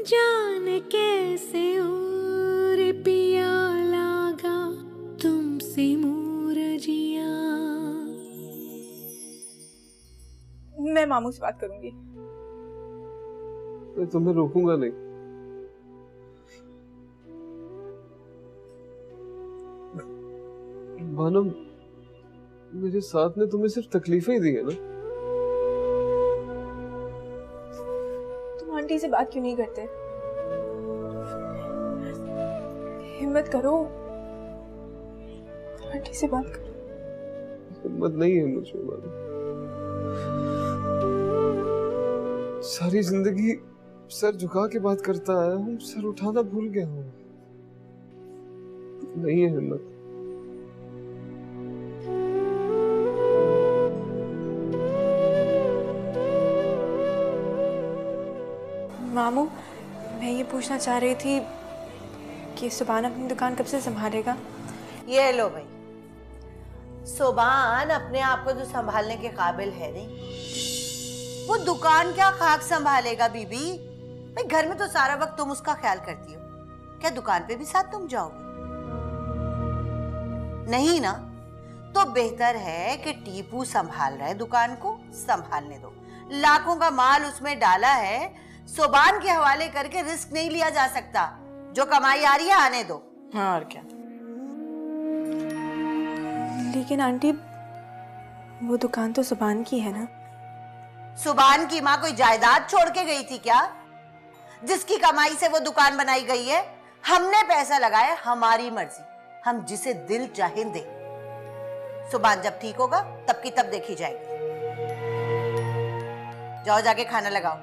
जाने कैसे और पिया लागा तुमसे मोरजिया। मैं मामू से बात करूंगी। मैं तुम्हें रोकूंगा नहीं। मानो मेरे साथ ने तुम्हें सिर्फ तकलीफें ही दी है ना। तुम आंटी से बात क्यों नहीं करते? हिम्मत करो, आंटी से बात करो। हिम्मत नहीं है मुझमें मानो। सारी जिंदगी सर झुका के बात करता आया हूँ, सर उठाना भूल गया हूँ। नहीं है हिम्मत। मामू, मैं ये पूछना चाह रही थी कि सुभान अपनी दुकान कब से संभालेगा? ये लो भाई, सुभान अपने आप को जो संभालने के काबिल है नहीं, वो दुकान क्या खाक संभालेगा बीबी। भाई घर में तो सारा वक्त तुम उसका ख्याल करती हो, क्या दुकान पे भी साथ तुम जाओगे? नहीं ना, तो बेहतर है कि टीपू संभाल रहा है दुकान को, संभालने दो। लाखों का माल उसमें डाला है, सुभान के हवाले करके रिस्क नहीं लिया जा सकता। जो कमाई आ रही है आने दो। हाँ और क्या। लेकिन आंटी, वो दुकान तो सुभान की है ना? सुभान की माँ कोई जायदाद छोड़ के गई थी क्या, जिसकी कमाई से वो दुकान बनाई गई है? हमने पैसा लगाया, हमारी मर्जी, हम जिसे दिल चाहे दे। सुभान जब ठीक होगा तब की तब देखी जाएगी। जाओ जाके खाना लगाओ।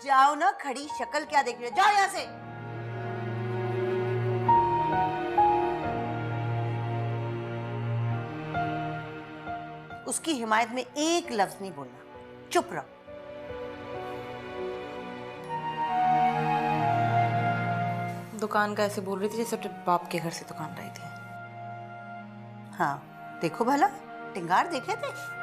जाओ ना, खड़ी शक्ल क्या देख रहे हो, जाओ यहां से। उसकी हिमायत में एक लफ्ज नहीं बोलना, चुप रहो। दुकान का ऐसे बोल रही थी जैसे अपने बाप के घर से दुकान लाई थी। हाँ देखो भला, टिंगार देखे थे?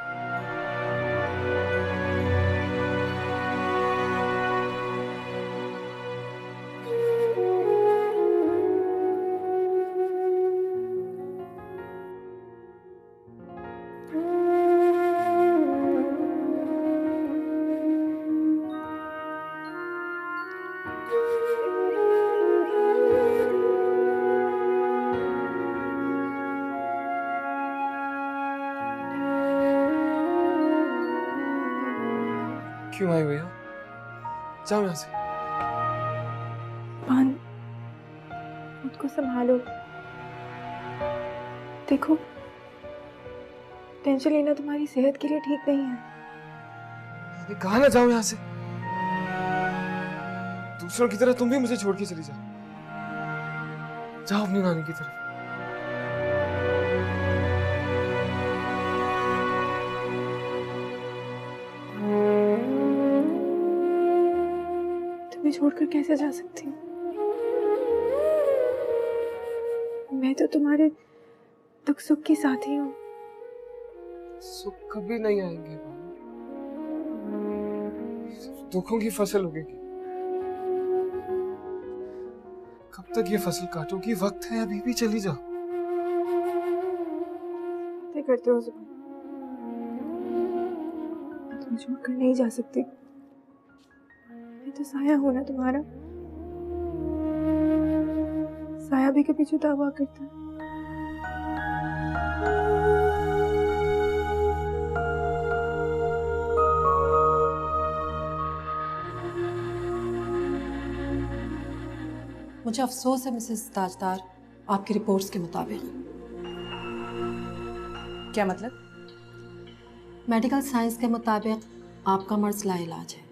क्यों आए भैया? जाओ यहाँ से। भान, खुद को संभालो। देखो, टेंशन लेना तुम्हारी सेहत के लिए ठीक नहीं है। मैंने कहा ना जाओ यहाँ से। दूसरों की तरह तुम भी मुझे छोड़ के चली जाओ। जाओ अपनी नानी की तरफ। तुम्हें छोड़कर कैसे जा सकती हूँ? मैं तो तुम्हारे दुख सुख की साथी हूँ। सुख कभी नहीं आएंगे, सिर्फ दुखों की फसल उगेगी। कब तक ये फसल काटोगी? वक्त है, अभी भी चली जाओ। क्या करते हो सुभान? मैं तुम्हें छोड़कर नहीं जा सकती। मैं तो साया हूं ना तुम्हारा। साया भी कभी जुदा हुआ करता है। मुझे अफसोस है मिसेस ताजदार, आपकी रिपोर्ट्स के मुताबिक। क्या मतलब? मेडिकल साइंस के मुताबिक आपका मर्ज लाइलाज है।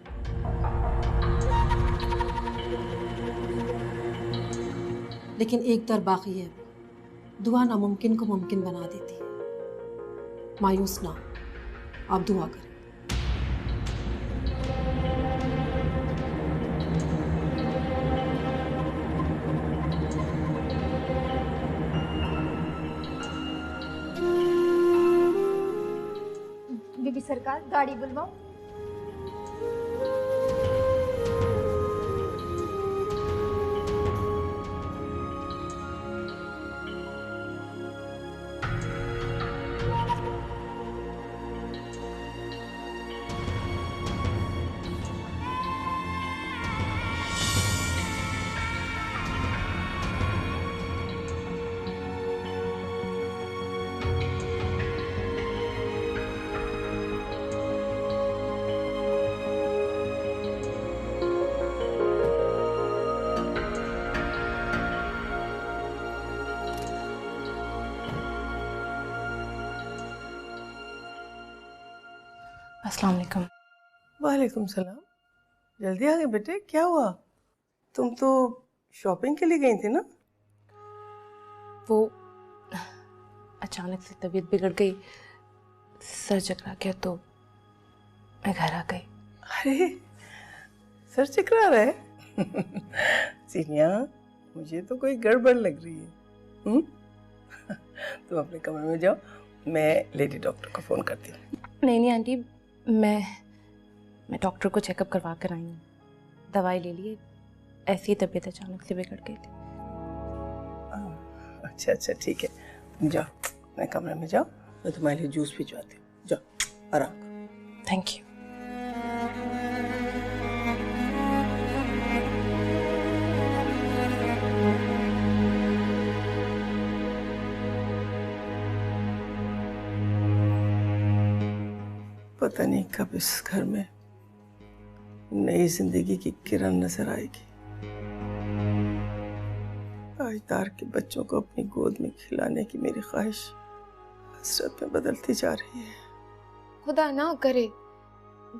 लेकिन एक दर बाकी है, दुआ नामुमकिन को मुमकिन बना देती है। मायूस ना, आप दुआ करें। सरकार, गाड़ी बुलवाओ। अस्सलाम वालेकुम। वालेकुम सलाम। जल्दी आ गए बेटे, क्या हुआ? तुम तो शॉपिंग के लिए गई थी ना? वो अचानक से तबीयत बिगड़ गई, सर चकरा गया तो मैं घर आ गई। अरे सर चकरा रहा है? सीनिया, मुझे तो कोई गड़बड़ लग रही है। तुम अपने कमरे में जाओ, मैं लेडी डॉक्टर को फोन करती हूँ। नहीं आंटी, मैं डॉक्टर को चेकअप करवा कर आई हूँ, दवाई ले लिए, ऐसी ही तबीयत अचानक से बिगड़ गई थी। अच्छा अच्छा ठीक है, तुम जाओ अपने कमरे में जाओ, मैं तुम्हारे लिए जूस भिजवाती हूँ। जाओ आराम करो। Thank you. पता नहीं कब इस घर में नई जिंदगी की किरण नजर आएगी। ताजदार के बच्चों को अपनी गोद में खिलाने की मेरी ख्वाहिश हसरत में बदलती जा रही है। खुदा ना करे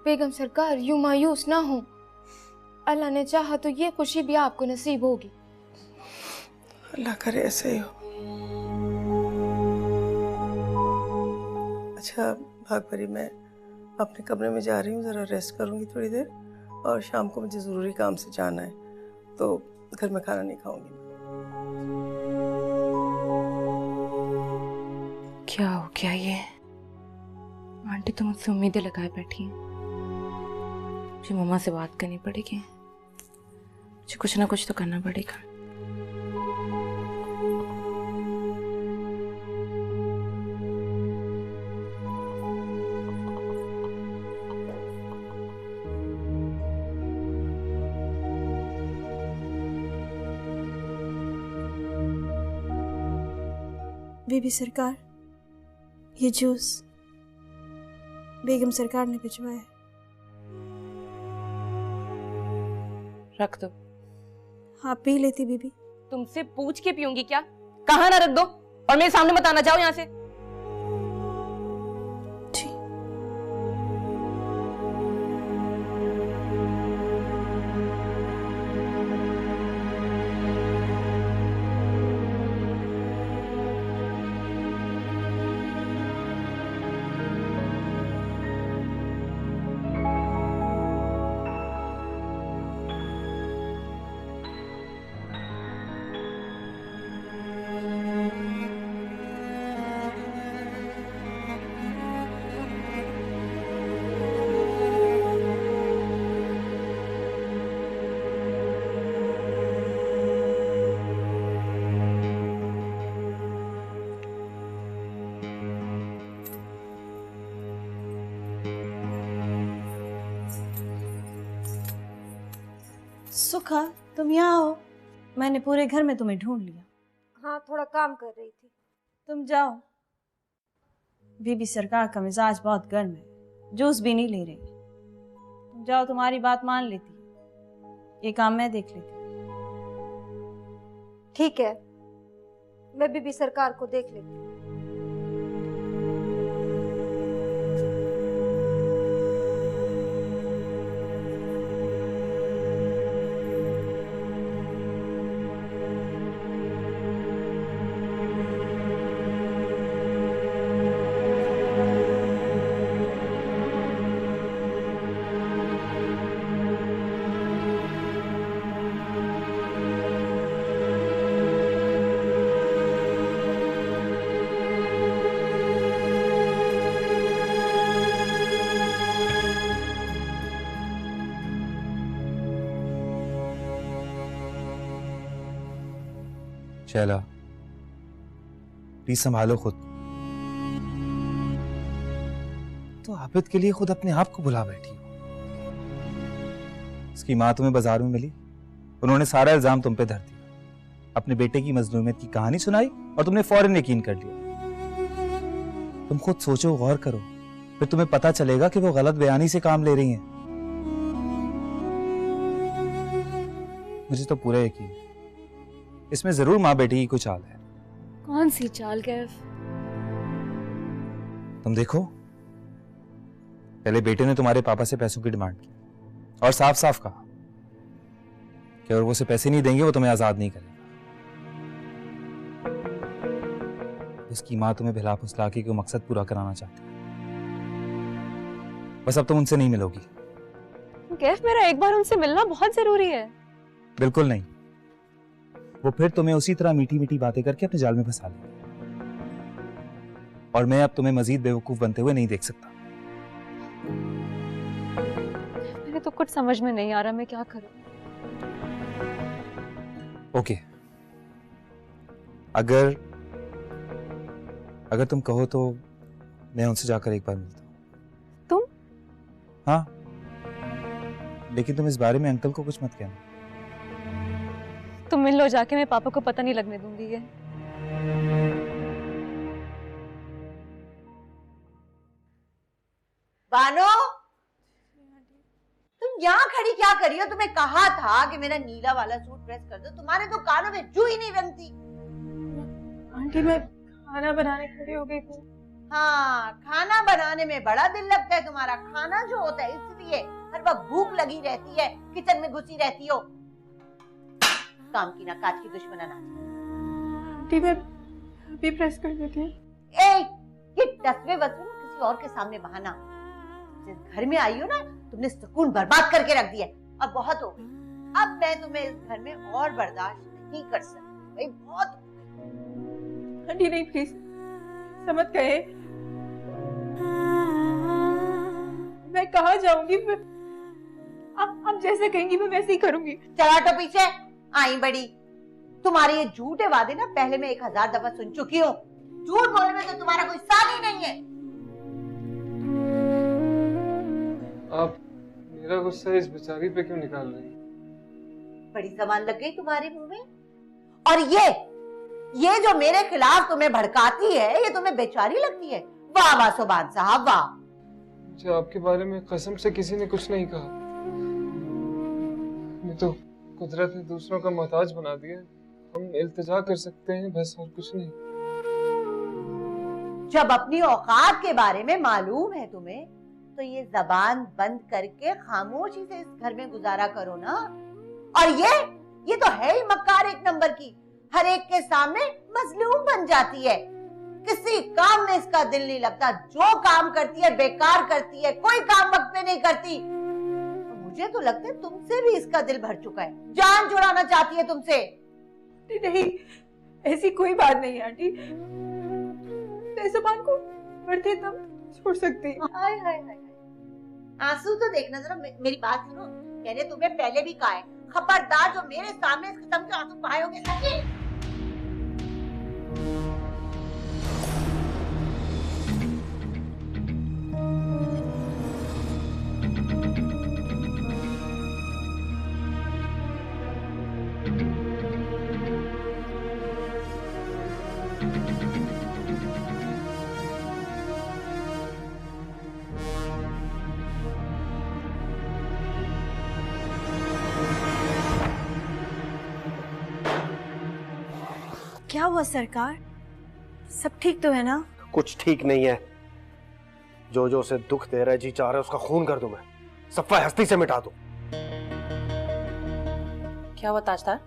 बेगम सरकार यूं मायूस ना हो, अल्लाह ने चाहा तो ये खुशी भी आपको नसीब होगी। अल्लाह करे ऐसे ही हो। अच्छा भागपरी, मैं अपने कमरे में जा रही हूँ, ज़रा रेस्ट करूँगी थोड़ी देर, और शाम को मुझे ज़रूरी काम से जाना है, तो घर में खाना नहीं खाऊंगी। क्या हो गया ये? आंटी तो मुझसे उम्मीदें लगाए बैठी हैं, मुझे मम्मा से बात करनी पड़ेगी, मुझे कुछ ना कुछ तो करना पड़ेगा। बीबी सरकार, ये जूस बेगम सरकार ने भिजवाया। रख दो। हाँ पी लेती बीबी। तुमसे पूछ के पीऊंगी क्या? कहाँ ना रख दो, और मेरे सामने मत आना, जाओ यहाँ से। सुखा, तुम यहाँ हो? मैंने पूरे घर में तुम्हें ढूंढ लिया। हाँ थोड़ा काम कर रही थी। तुम जाओ। बीबी सरकार का मिजाज बहुत गर्म है, जूस भी नहीं ले रही। तुम जाओ, तुम्हारी बात मान लेती है, ये काम मैं देख लेती। ठीक है, मैं बीबी सरकार को देख लेती हूँ। शैला, प्लीज संभालो खुद। तो आबिद के लिए खुद अपने आप को भुला बैठी हो। उसकी माँ तुम्हें बाजार में मिली, उन्होंने सारा इल्जाम तुम पे धर दिया, अपने बेटे की मजलूमियत की कहानी सुनाई और तुमने फौरन यकीन कर लिया। तुम खुद सोचो, गौर करो, फिर तुम्हें पता चलेगा कि वो गलत बयानी से काम ले रही हैं। मुझे तो पूरा यकीन है इसमें जरूर माँ बेटी की कुछ चाल है। कौन सी चाल कैफ? तुम देखो, पहले बेटे ने तुम्हारे पापा से पैसों की डिमांड की और साफ साफ कहा कि अगर वो उसे पैसे नहीं देंगे वो तुम्हें आजाद नहीं करेगा। उसकी माँ तुम्हें भिला फुसला के मकसद पूरा कराना चाहती है। बस अब तुम उनसे नहीं मिलोगी। कैफ, मेरा एक बार उनसे मिलना बहुत जरूरी है। बिल्कुल नहीं, वो फिर तुम्हें उसी तरह मीठी मीठी बातें करके अपने जाल में फंसा लेंगे और मैं अब तुम्हें मजीद बेवकूफ बनते हुए नहीं देख सकता। मेरे तो कुछ समझ में नहीं आ रहा, मैं क्या करूं? ओके, अगर तुम कहो तो मैं उनसे जाकर एक बार मिलता हूँ। तुम? हाँ, लेकिन तुम इस बारे में अंकल को कुछ मत कहना। तुम मिल लो जाके, मैं पापा को पता नहीं लगने दूंगी ये। बानो, तुम यहाँ खड़ी क्या कर रही हो? तुम्हें कहा था कि मेरा नीला वाला सूट प्रेस कर दो, तुम्हारे तो कानों में जू ही नहीं बनती। आंटी मैं खाना बनाने खड़ी हो गई थी। हाँ, खाना बनाने में बड़ा दिल लगता है तुम्हारा। खाना जो होता है इसलिए हर वक्त भूख लगी रहती है, किचन में घुसी रहती हो। काम की ना काज की दुश्मन ना। आंटी मैं अभी प्रेस कर देती हूँ। ये 10वें वक्त में किसी और के सामने बहाना। जिस घर में आई हो ना, तुमने सुकून बर्बाद करके रख दिया। अब बहुत हो गई, अब मैं तुम्हें इस घर में और बर्दाश्त नहीं कर सकती भाई, बहुत। आंटी नहीं, प्लीज समझ गए, मैं कहाँ जाऊंगी? आप जैसे कहेंगी मैं वैसे ही करूंगी। चला तो पीछे आई बड़ी। तुम्हारे ये झूठे वादे ना पहले मैं 1000 दफा सुन चुकी हूँ। झूठ बोलने में तो तुम्हारा कोई साल ही नहीं है। आप मेरा गुस्सा इस बेचारी पे क्यों निकाल रही हैं? बड़ी जबान लग गई तुम्हारे मुंह में। और ये जो मेरे खिलाफ तुम्हें भड़काती है, ये तुम्हें बेचारी लगती है? वाह वाह सुभान साहब, वाह। मुझे आपके बारे में कसम से किसी ने कुछ नहीं कहा। मैं तो कुदरत ने दूसरों का मोहताज बना दिया। हम इल्तिजा कर सकते हैं बस, और कुछ नहीं। जब अपनी औकात के बारे में मालूम है तुम्हें, तो ये जबान बंद करके खामोशी से इस घर में गुजारा करो ना। और ये तो है ही मक्कार एक नंबर की, हर एक के सामने मजलूम बन जाती है। किसी काम में इसका दिल नहीं लगता, जो काम करती है बेकार करती है, कोई काम वक्त पे नहीं करती। मुझे तो लगता है तुमसे भी इसका दिल भर चुका है, जान छुड़ाना चाहती है तुमसे। नहीं, ऐसी कोई बात नहीं आंटी, मैं जुबान को बढ़ते तब छोड़ सकती। हाय हाय हाय, आंसू तो देखना जरा। मेरी बात सुनो, मैंने तुम्हें पहले भी कहा है, खबरदार जो मेरे सामने इस किस्म के आंसू बहाओगे। क्या हुआ सरकार? सब ठीक तो है ना? कुछ ठीक नहीं है। जो जो उसे दुख दे रहा है, जी चाह रहा है उसका खून कर दूं मैं, सफ़ा हस्ती से मिटा दूं। क्या हुआ ताजदार?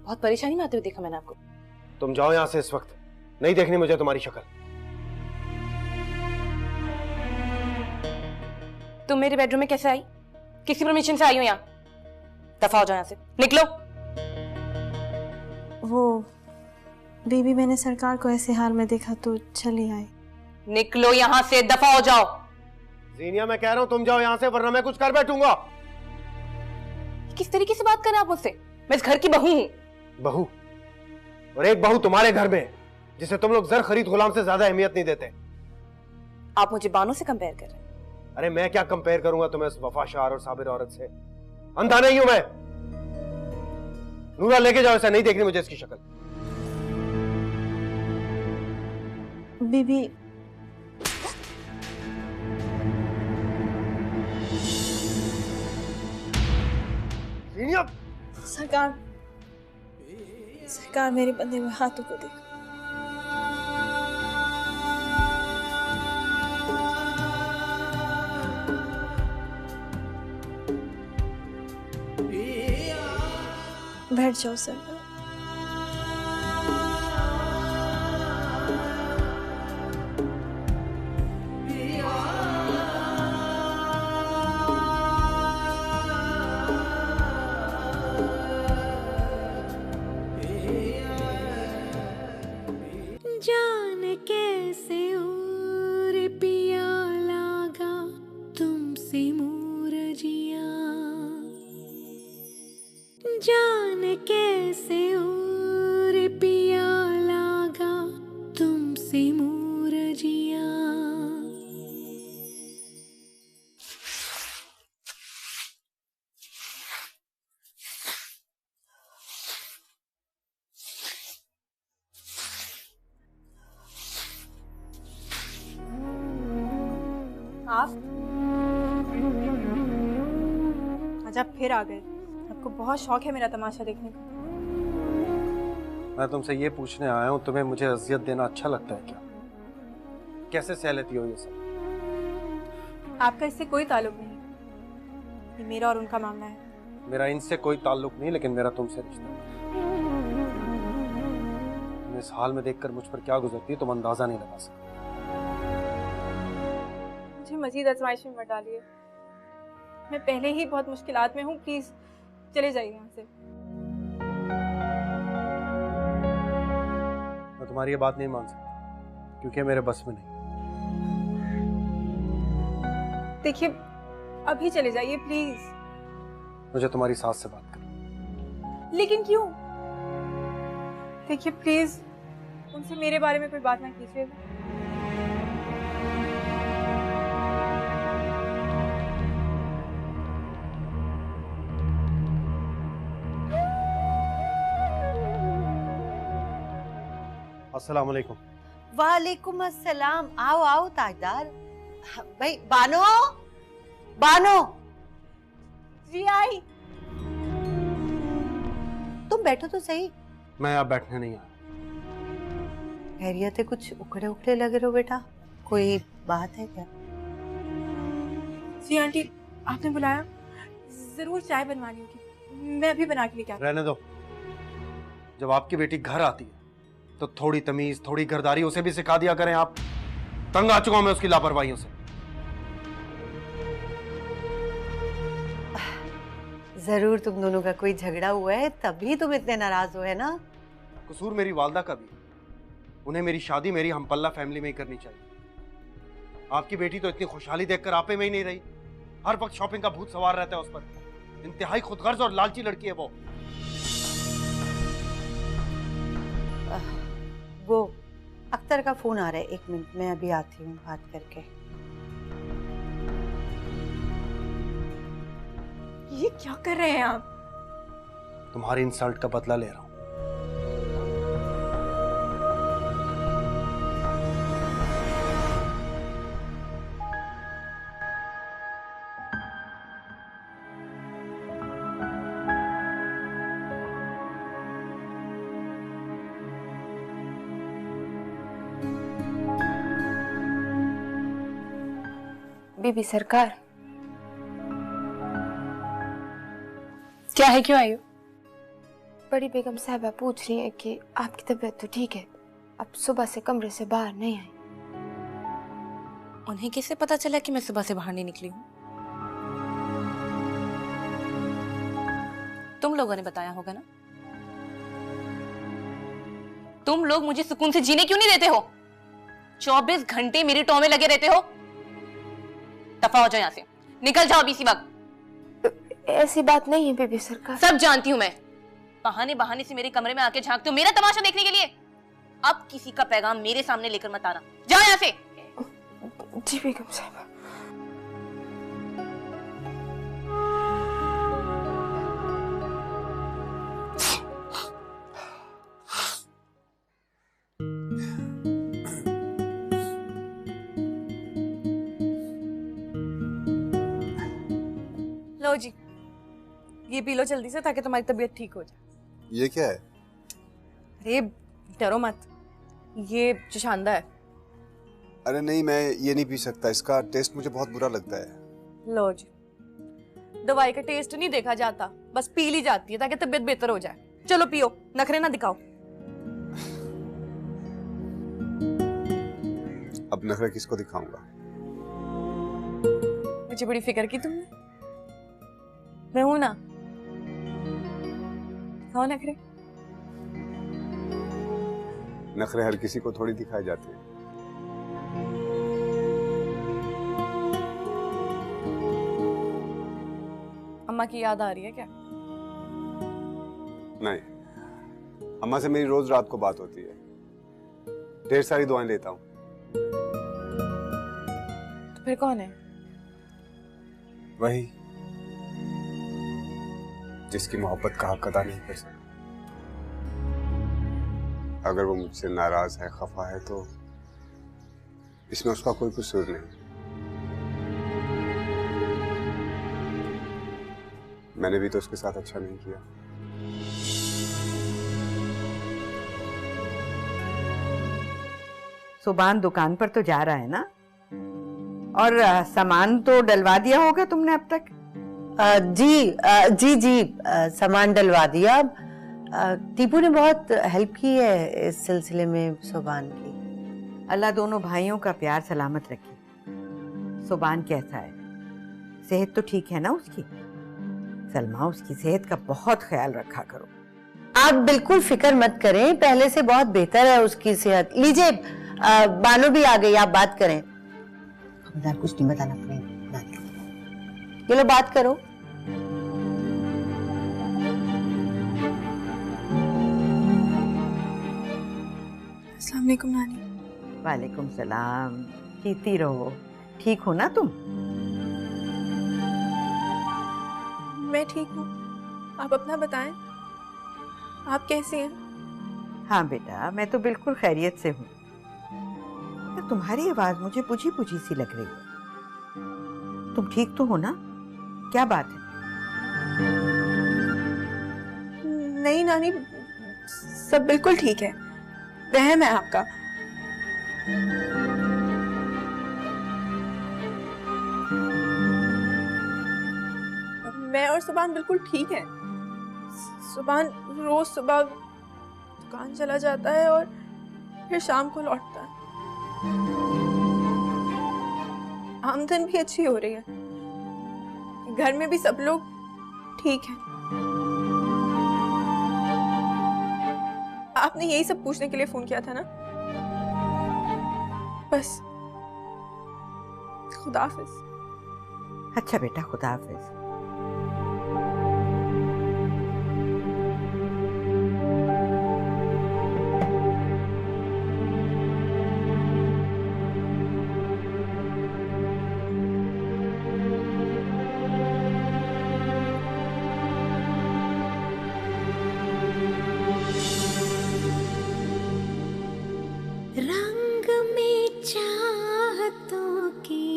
बहुत परेशानी में आते हुए देखा मैंने आपको। तुम जाओ यहाँ से इस वक्त, नहीं देखनी मुझे तुम्हारी शक्ल। तुम मेरे बेडरूम में कैसे आई? किसी परमिशन से आई हो यहाँ? दफा हो जाओ यहाँ से, निकलो। वो बेबी, मैंने सरकार को ऐसे हाल में देखा तो चली आई। निकलो यहाँ से, दफा हो जाओ। जीनिया मैं कह रहा हूँ तुम जाओ यहाँ से, वरना मैं कुछ कर बैठूंगा। किस तरीके से बात कर रहे हैं आप मुझसे? मैं इस घर की बहू हूँ। बहू? और एक बहू तुम्हारे घर में जिसे तुम लोग जर खरीद गुलाम से ज्यादा अहमियत नहीं देते। आप मुझे बानो से कंपेयर कर रहे हैं? अरे मैं क्या कंपेयर करूंगा तुम्हें उस वफाशार और साबिर औरत से? अंधा नहीं हूं मैं। नूरा लेके जाओ, ऐसा नहीं देखनी मुझे इसकी शक्ल। बीबी सरकार, सरकार मेरे बंधे हुए हाथों को देखो। बैठ जाओ सरकार। जान कैसे और पिया लागा तुमसे मूरजिया, जान कैसे और पिया लागा तुमसे मूरजिया। आप आज आप फिर आ गए। आपको बहुत शौक है मेरा तमाशा देखने का। मैं तुमसे ये पूछने आया हूँ, तुम्हें मुझे अजियत देना अच्छा लगता है क्या? कैसे सह लेती हो ये सब? आपका इससे कोई ताल्लुक नहीं, ये मेरा और उनका मामला है। मेरा इनसे कोई ताल्लुक नहीं, लेकिन मेरा तुमसे रिश्ता है। तुम इस हाल में देखकर मुझ पर क्या गुजरती है तुम अंदाजा नहीं लगा सकते। मुझे मजीद आजमाइश में मत डालिए। मैं पहले ही बहुत मुश्किलात में हूँ, प्लीज चले जाइए यहाँ से। मैं तुम्हारी ये बात नहीं मान सकता क्योंकि मेरे बस में नहीं। देखिए अभी चले जाइए प्लीज। मुझे तुम्हारी सास से बात करनी। लेकिन क्यों? देखिए प्लीज उनसे मेरे बारे में कोई बात ना कीजिए। अस्सलाम वालेकुम। वालेकुम अस्सलाम। आओ आओ ताजदार। भाई बानो, बानो जी आई। तुम बैठो तो सही। मैं यहाँ बैठने नहीं आया। खैरियत है? कुछ उखड़े उखड़े लग रहे हो बेटा, कोई बात है क्या? जी आंटी आपने बुलाया? जरूर चाय बनवानी होगी, मैं अभी बना के लेके आती हूँ। रहने दो। जब आपकी बेटी घर आती है तो थोड़ी तमीज थोड़ी घरदारी उसे भी सिखा दिया करें आप। तंग आ चुका हूं मैं उसकी लापरवाहियों से। जरूर तुम दोनों का कोई झगड़ा हुआ है तभी तुम इतने नाराज हो, है ना? कसूर मेरी वालदा का भी है। उन्हें मेरी शादी मेरी हमपल्ला फैमिली में ही करनी चाहिए। आपकी बेटी तो इतनी खुशहाली देखकर आपे में ही नहीं रही। हर वक्त शॉपिंग का भूत सवार रहता है उस पर। इंतहाई खुदगर्ज और लालची लड़की है वो अख्तर का फोन आ रहा है, 1 मिनट मैं अभी आती हूँ बात करके। ये क्या कर रहे हैं आप? तुम्हारी इंसल्ट का बदला ले रहा हूं। बीबी सरकार, क्या है, क्यों आई हो? बड़ी बेगम साहिबा पूछ रही है कि आपकी तबीयत तो ठीक है, अब सुबह से कमरे से बाहर नहीं आई। उन्हें कैसे पता चला कि मैं सुबह से बाहर नहीं निकली हूँ? तुम लोगों ने बताया होगा ना। तुम लोग मुझे सुकून से जीने क्यों नहीं देते हो? 24 घंटे मेरी टॉ में लगे रहते हो। दफा हो जाओ यहाँ से, निकल जाओ अभी इसी वक्त। ऐसी बात नहीं है बीबी सरकार। सब जानती हूँ मैं। बहाने बहाने से मेरे कमरे में आके झांकते हो मेरा तमाशा देखने के लिए। अब किसी का पैगाम मेरे सामने लेकर मत आना, जाओ यहाँ से। जी बेगम साहब। लो जी, ये पी लो जल्दी से ताकि तुम्हारी तबीयत ठीक हो जाए। ये क्या है? अरे डरो मत, ये चशांदा है। अरे नहीं, मैं ये नहीं पी सकता, इसका टेस्ट मुझे बहुत बुरा लगता है। लो जी, दवाई का टेस्ट नहीं देखा जाता, बस पी ली जाती है ताकि तबीयत बेहतर हो जाए। चलो पियो, नखरे ना दिखाओ। अब नखरे किसको दिखाऊंगा? मुझे बड़ी फिक्र की तुमने, मैं हूं ना। दिखाओ नखरे। नखरे हर किसी को थोड़ी दिखाए जाते हैं। अम्मा की याद आ रही है क्या? नहीं, अम्मा से मेरी रोज रात को बात होती है, ढेर सारी दुआएं लेता हूँ। तो फिर कौन है? वही जिसकी मोहब्बत का हक अदा नहीं कर सकता। अगर वो मुझसे नाराज है, खफा है, तो इसमें उसका कोई कसूर नहीं। मैंने भी तो उसके साथ अच्छा नहीं किया। सुभान दुकान पर तो जा रहा है ना? और सामान तो डलवा दिया होगा तुमने अब तक? जी, सामान डलवा दिया। टीपू ने बहुत हेल्प की है इस सिलसिले में सुभान की। अल्लाह दोनों भाइयों का प्यार सलामत रखे। सुभान कैसा है? सेहत तो ठीक है ना उसकी? सलमा, उसकी सेहत का बहुत ख्याल रखा करो। आप बिल्कुल फिक्र मत करें, पहले से बहुत बेहतर है उसकी सेहत। लीजिए, बानो भी आ गई, आप बात करें। खबरदार कुछ नहीं बताना अपने। ये लो बात करो। अस्सलाम वालेकुम नानी। वालेकुम सलाम। जीती रहो। ठीक हो ना तुम? मैं ठीक हूँ, आप अपना बताएं, आप कैसी हैं? हाँ बेटा, मैं तो बिल्कुल खैरियत से हूँ। तुम्हारी आवाज मुझे बुझी बुझी सी लग रही है। तुम ठीक तो हो ना? क्या बात है? नहीं नानी, सब बिल्कुल ठीक है, वहम है आपका। मैं और सुभान बिल्कुल ठीक है। सुभान रोज सुबह दुकान चला जाता है और फिर शाम को लौटता है। आमदन भी अच्छी हो रही है, घर में भी सब लोग ठीक हैं। आपने यही सब पूछने के लिए फोन किया था ना? बस, खुदा हाफिज। अच्छा बेटा, खुदा हाफिज। रंग में चाहतों की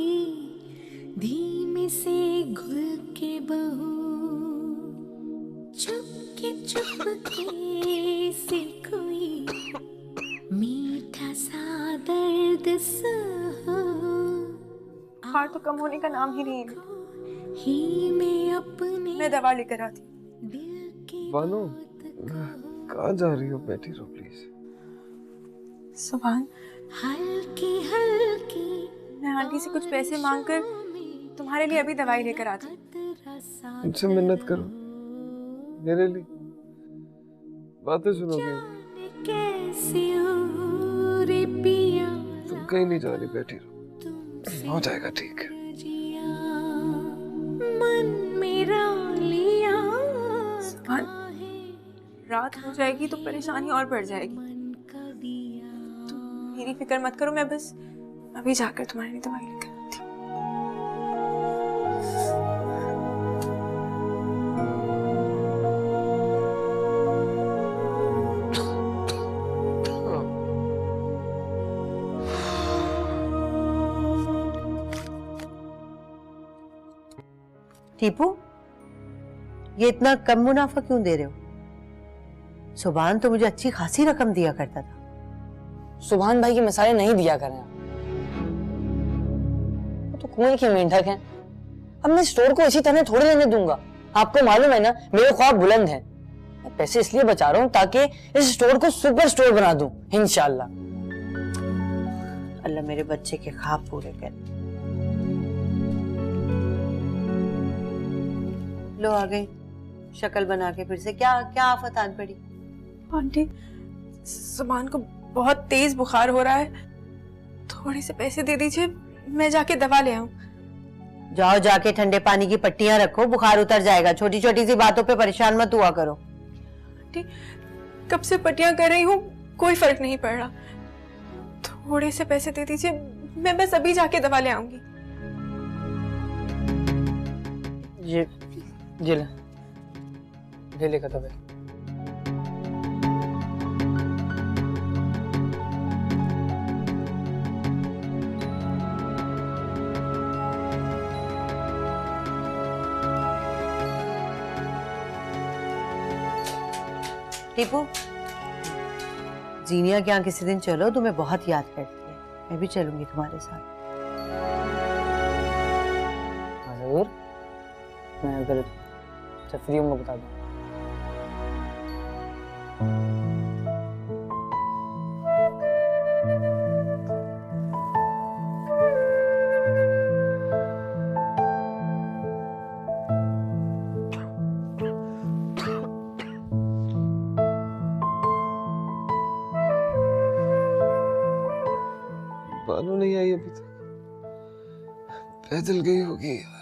धीमे से घुल के बहू, चुपके से कोई मीठा सा दर्द सहा। बुखार तो कम होने का नाम ही नहीं है। ही में अपने मैं दवा लेकर आती। बानो, कहाँ जा रही हो? बैठी रहो प्लीज। सुभान, हल्की हल्की मैं आंटी से कुछ पैसे मांगकर तुम्हारे लिए अभी दवाई लेकर आती। मुझसे मिन्नत करो मेरे लिए, बातें सुनोगे। कैसी हो रे पिया, तुम कहीं नहीं जा रही, बैठी रहो, हो जाएगा ठीक। मन मेरा लिया। सुभान, रात हो जाएगी तो परेशानी और बढ़ जाएगी। तुम मेरी फिक्र मत करो, मैं बस अभी जाकर तुम्हारी दवाई लेकर आती हूँ। टीपू, ये इतना कम मुनाफा क्यों दे रहे हो? सुभान तो मुझे अच्छी खासी रकम दिया करता था। सुभान भाई के मसाले नहीं दिया करें, वो तो कुएं के मेंढक हैं। अब मैं स्टोर को इसी तरह थोड़ी रहने दूंगा। आपको मालूम है ना, मेरे ख्वाब बुलंद हैं। मैं पैसे इसलिए बचा रहा हूँ ताकि इस स्टोर को सुपर स्टोर बना दूं, इंशाल्लाह। अल्लाह मेरे बच्चे के ख्वाब पूरे करे। लो आ गई शक्ल बना के फिर से। क्या क्या आफत आन पड़ी? आंटी, सुभान को बहुत तेज बुखार हो रहा है, थोड़े से पैसे दे दीजिए, मैं जाके दवा ले आऊं। जाओ, जाके ठंडे पानी की पट्टियां रखो, बुखार उतर जाएगा। छोटी छोटी सी बातों पे परेशान मत हुआ करो। आंटी, कब से पट्टियां कर रही हूँ, कोई फर्क नहीं पड़ रहा। थोड़े से पैसे दे दीजिए, मैं बस अभी जाके दवा ले आऊंगी। ये ले लेकर दवा। टीपू, जीनिया के यहाँ किसी दिन चलो, तुम्हें बहुत याद करती है। मैं भी चलूंगी तुम्हारे साथ। जरूर, मैं अगर फ्री हूँ बता दूँ। बानू नहीं आई अभी तक, पैदल गई होगी यार।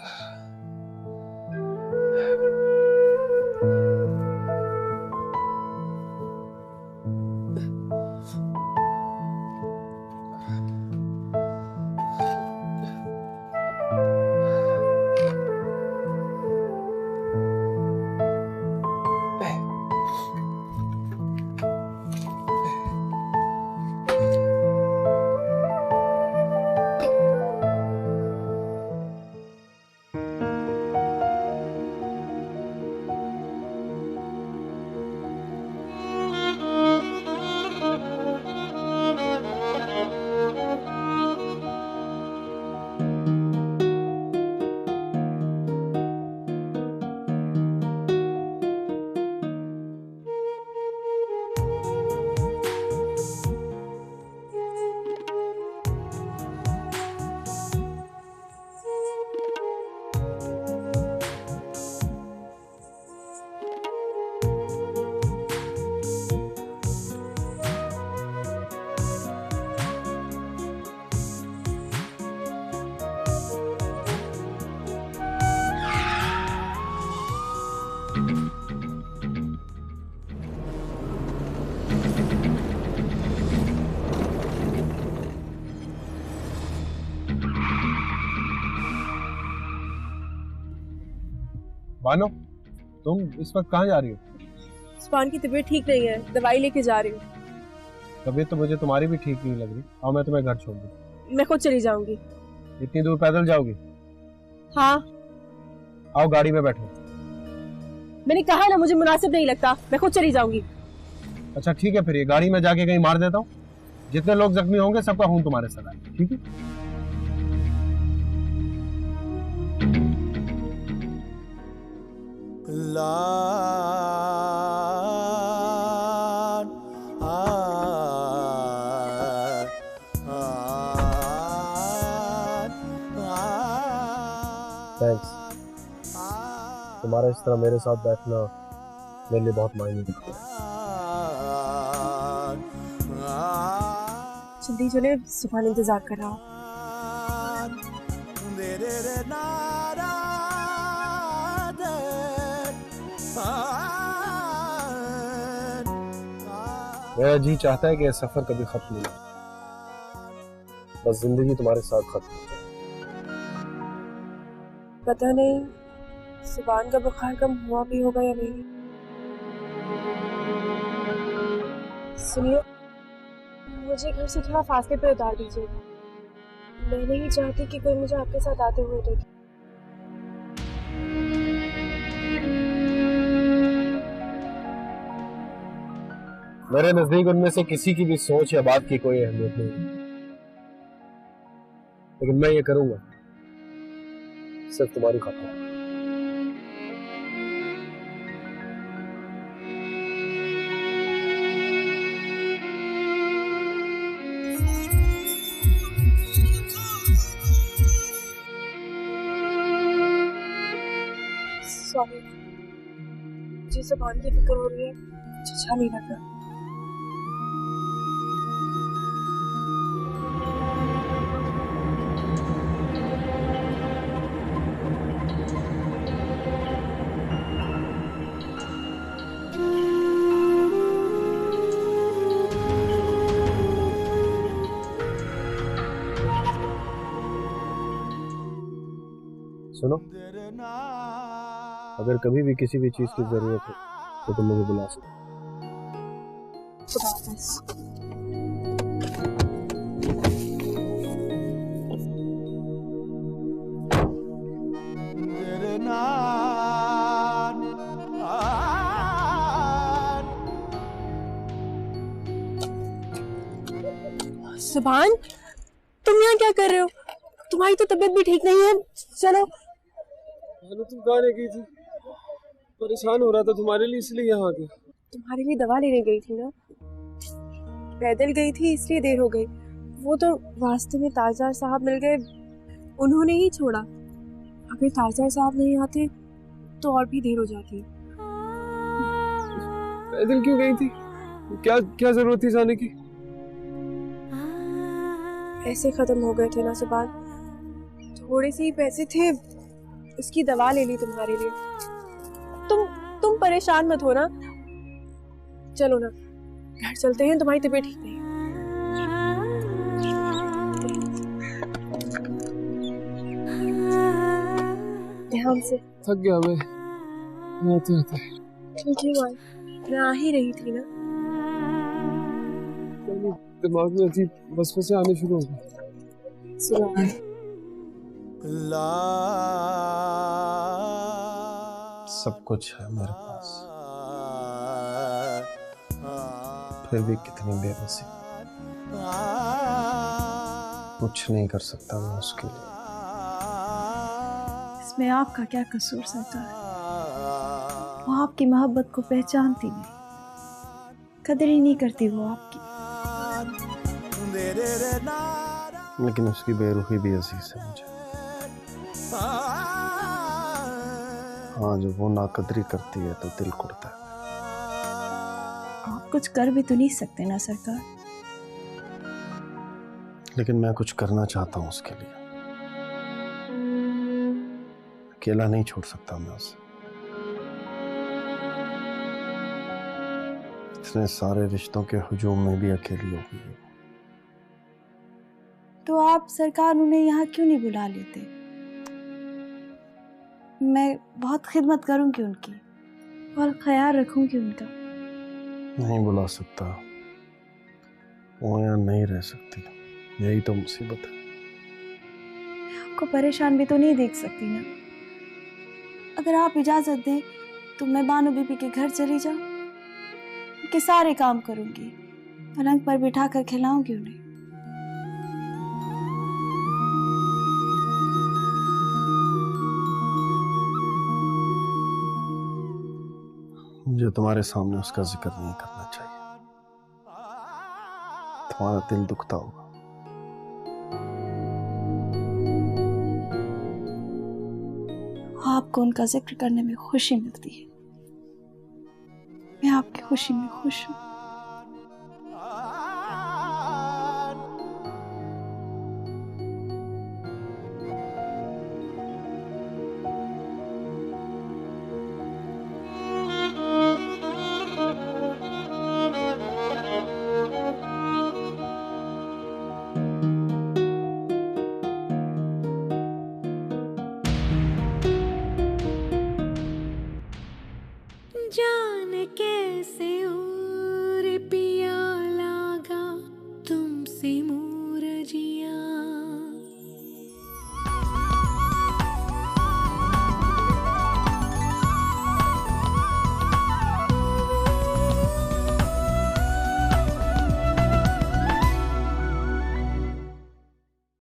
बानो, तुम इस वक्त कहाँ जा रही हो? सुभान की तबीयत ठीक नहीं है, दवाई लेके जा रही हूँ। तबीयत तो मुझे तुम्हारी भी ठीक नहीं लग रही। आओ मैं तुम्हें घर छोड़ दूँ। मैं खुद चली जाऊंगी। इतनी दूर पैदल जाओगी? हाँ। आओ गाड़ी में बैठो। मैंने कहा ना, मुझे मुनासिब नहीं लगता, मैं खुद चली जाऊंगी। अच्छा ठीक है, फिर ये गाड़ी में जाके कहीं मार देता हूँ। जितने लोग जख्मी होंगे सबका खून तुम्हारे साथ आएगा, ठीक है? थैंक्स। तुम्हारा इस तरह मेरे साथ बैठना मेरे लिए बहुत मायने रखता है। जल्दी चले, सुभान इंतजार कर रहा हूँ। मेरा जी चाहता है कि यह सफर कभी खत्म नहीं हो, बस जिंदगी तुम्हारे साथ खत्म हो जाए। पता नहीं सुभान का बुखार कम हुआ भी होगा या नहीं। सुनिए, मुझे घर से थोड़ा फासले पे उतार दीजिएगा। मैं नहीं चाहती कि कोई मुझे आपके साथ आते हुए देखे। मेरे नजदीक उनमें से किसी की भी सोच या बात की कोई अहमियत नहीं है, लेकिन मैं ये करूंगा सिर्फ तुम्हारी खातिर। सॉरी, मुझे सुभान की फिक्र हो रही है, मुझे अच्छा नहीं लग रहा। सुनो, अगर कभी भी किसी भी चीज की जरूरत हो तो तुम मुझे बुला सकते सुभान, तुम यहाँ क्या कर रहे हो? तुम्हारी तो तबीयत भी ठीक नहीं है। चलो। तुम कहाँ गई थी? परेशान हो रहा था तुम्हारे लिए, इसलिए यहाँ आ गया। तुम्हारे लिए दवा लेने गई थी ना, पैदल गई थी इसलिए देर हो गई। वो तो रास्ते में ताजदार साहब मिल गए, उन्होंने ही छोड़ा। अगर ताजदार साहब नहीं आते तो और भी देर हो जाती। पैदल क्यों गई थी? क्या क्या जरूरत थी जाने की? पैसे खत्म हो गए थे ना सुभान, थोड़े से ही पैसे थे, उसकी दवा ले ली तुम्हारे लिए। तुम परेशान मत हो ना, चलो ना घर चलते हैं, तुम्हारी तबीयत ठीक नहीं। ध्यान से। थक गया मैं आते आते। ठीक है भाई, मैं आ ही रही थी ना। दिमाग में अजीब वसवसे आने शुरू हो गए। सब कुछ है मेरे पास, फिर भी कितनी बेबसी। कुछ नहीं कर सकता मैं उसके लिए। इसमें आपका क्या कसूर सरकार? वो आपकी मोहब्बत को पहचानती नहीं, कदर ही नहीं करती वो आपकी। लेकिन उसकी बेरुखी भी अजीज है मुझे। हाँ, जब वो नाकदरी करती है तो दिल कुड़ता है। आप कुछ कर भी तो नहीं सकते ना सरकार? लेकिन मैं कुछ करना चाहता हूँ उसके लिए। अकेला नहीं छोड़ सकता मैं उसे। इतने सारे रिश्तों के हुजूम में भी अकेली हो गई। तो आप सरकार उन्हें यहाँ क्यों नहीं बुला लेते? मैं बहुत खिदमत करूंगी उनकी और ख्याल रखूंगी उनका। नहीं बुला सकता, वो यहाँ नहीं रह सकती, यही तो मुसीबत है। आपको परेशान भी तो नहीं देख सकती ना। अगर आप इजाजत दें तो मैं बानो बीबी के घर चली जाऊं, उनके सारे काम करूंगी, पलंग पर बिठा कर खिलाऊंगी उन्हें। मुझे तुम्हारे सामने उसका जिक्र नहीं करना चाहिए, तुम्हारा दिल दुखता होगा। आपको उनका जिक्र करने में खुशी मिलती है, मैं आपकी खुशी में खुश हूँ।